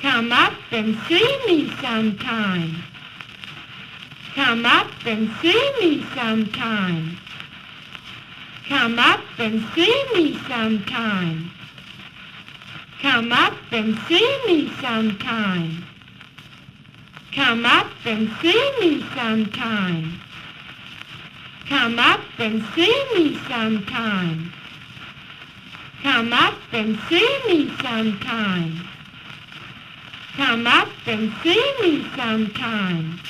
Come up and see me sometime. Come up and see me sometime. Come up and see me sometime. Come up and see me sometime. Come up and see me sometime. Come up and see me sometime. Come up and see me sometime. Come up and see me sometime.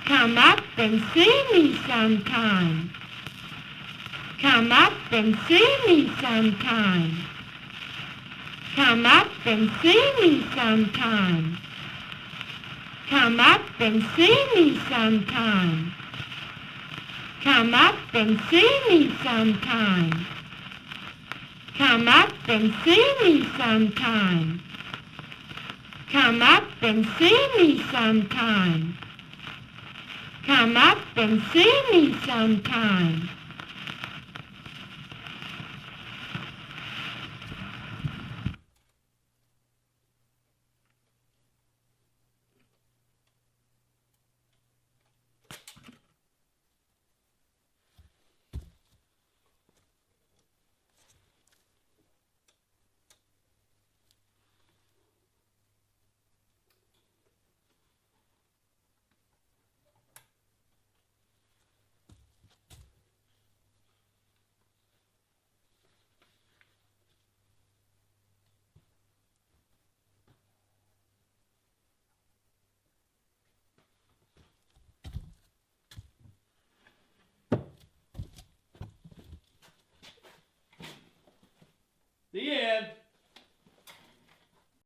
Come up and see me sometime. Come up and see me sometime. Come up and see me sometime. Come up and see me sometime. Come up and see me sometime. Come up and see me sometime. Come up and see me sometime. Come up and see me sometime.